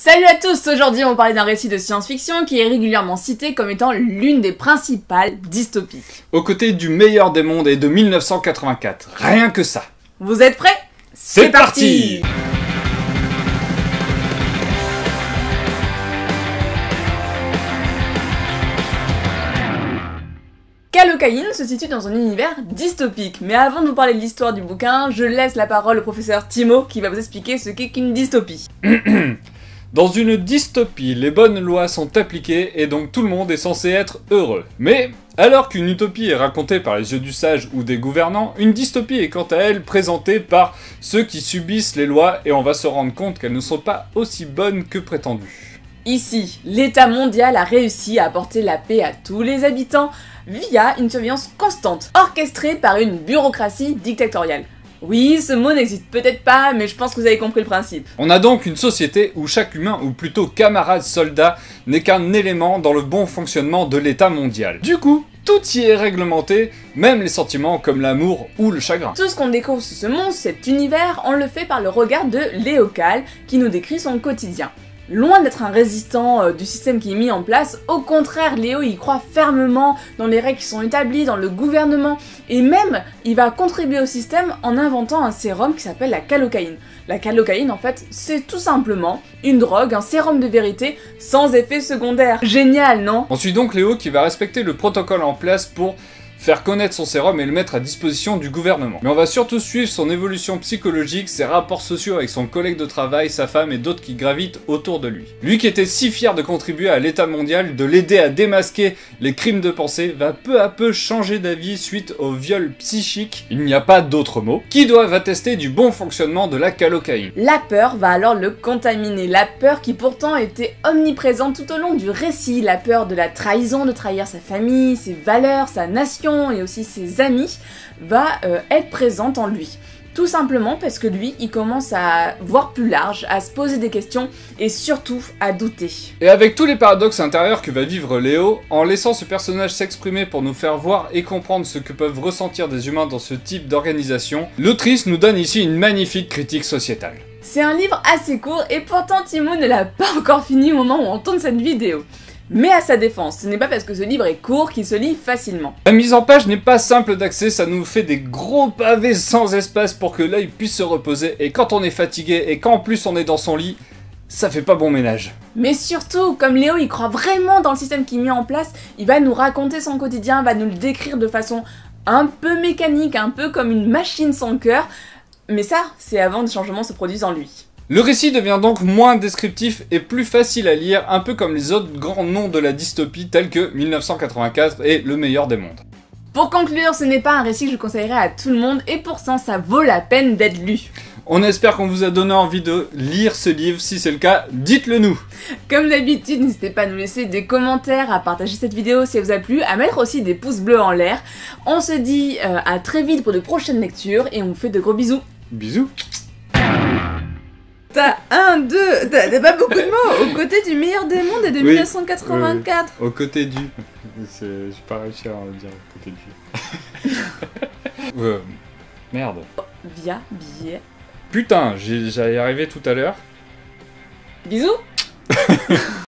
Salut à tous, aujourd'hui on va parler d'un récit de science-fiction qui est régulièrement cité comme étant l'une des principales dystopies. Aux côtés du meilleur des mondes et de 1984, rien que ça. Vous êtes prêts? C'est parti. Calocaine se situe dans un univers dystopique, mais avant de vous parler de l'histoire du bouquin, je laisse la parole au professeur Timo qui va vous expliquer ce qu'est qu'une dystopie. Dans une dystopie, les bonnes lois sont appliquées et donc tout le monde est censé être heureux. Mais, alors qu'une utopie est racontée par les yeux du sage ou des gouvernants, une dystopie est quant à elle présentée par ceux qui subissent les lois et on va se rendre compte qu'elles ne sont pas aussi bonnes que prétendues. Ici, l'État mondial a réussi à apporter la paix à tous les habitants via une surveillance constante, orchestrée par une bureaucratie dictatoriale. Oui, ce mot n'existe peut-être pas, mais je pense que vous avez compris le principe. On a donc une société où chaque humain, ou plutôt camarade soldat, n'est qu'un élément dans le bon fonctionnement de l'État mondial. Du coup, tout y est réglementé, même les sentiments comme l'amour ou le chagrin. Tout ce qu'on découvre sur ce monde, cet univers, on le fait par le regard de Léo Cal, qui nous décrit son quotidien. Loin d'être un résistant du système qui est mis en place, au contraire, Léo il croit fermement dans les règles qui sont établies, dans le gouvernement, et même il va contribuer au système en inventant un sérum qui s'appelle la calocaïne. La calocaïne en fait, c'est tout simplement une drogue, un sérum de vérité sans effet secondaire. Génial, non? On suit donc Léo qui va respecter le protocole en place pour faire connaître son sérum et le mettre à disposition du gouvernement. Mais on va surtout suivre son évolution psychologique, ses rapports sociaux avec son collègue de travail, sa femme et d'autres qui gravitent autour de lui. Lui qui était si fier de contribuer à l'état mondial, de l'aider à démasquer les crimes de pensée, va peu à peu changer d'avis suite au viol psychique, il n'y a pas d'autre mot, qui doivent attester du bon fonctionnement de la calocaïne. La peur va alors le contaminer, la peur qui pourtant était omniprésente tout au long du récit, la peur de la trahison, de trahir sa famille, ses valeurs, sa nation, et aussi ses amis, va être présente en lui. Tout simplement parce que lui, il commence à voir plus large, à se poser des questions et surtout à douter. Et avec tous les paradoxes intérieurs que va vivre Léo, en laissant ce personnage s'exprimer pour nous faire voir et comprendre ce que peuvent ressentir des humains dans ce type d'organisation, l'autrice nous donne ici une magnifique critique sociétale. C'est un livre assez court et pourtant Timo ne l'a pas encore fini au moment où on tourne cette vidéo. Mais à sa défense, ce n'est pas parce que ce livre est court qu'il se lit facilement. La mise en page n'est pas simple d'accès, ça nous fait des gros pavés sans espace pour que l'œil puisse se reposer, et quand on est fatigué et qu'en plus on est dans son lit, ça fait pas bon ménage. Mais surtout, comme Léo il croit vraiment dans le système qui est mis en place, il va nous raconter son quotidien, va nous le décrire de façon un peu mécanique, un peu comme une machine sans cœur, mais ça, c'est avant que les changements se produisent en lui. Le récit devient donc moins descriptif et plus facile à lire, un peu comme les autres grands noms de la dystopie tels que 1984 et Le meilleur des mondes. Pour conclure, ce n'est pas un récit que je conseillerais à tout le monde et pourtant ça vaut la peine d'être lu. On espère qu'on vous a donné envie de lire ce livre, si c'est le cas, dites-le nous. Comme d'habitude, n'hésitez pas à nous laisser des commentaires, à partager cette vidéo si elle vous a plu, à mettre aussi des pouces bleus en l'air. On se dit à très vite pour de prochaines lectures et on vous fait de gros bisous. Bisous. T'as t'as pas beaucoup de mots, aux côtés du meilleur des mondes et de 1984. Au côté du... J'ai pas réussi à dire au côté du... Merde. Via billet. Putain, j'y arrivé tout à l'heure. Bisous.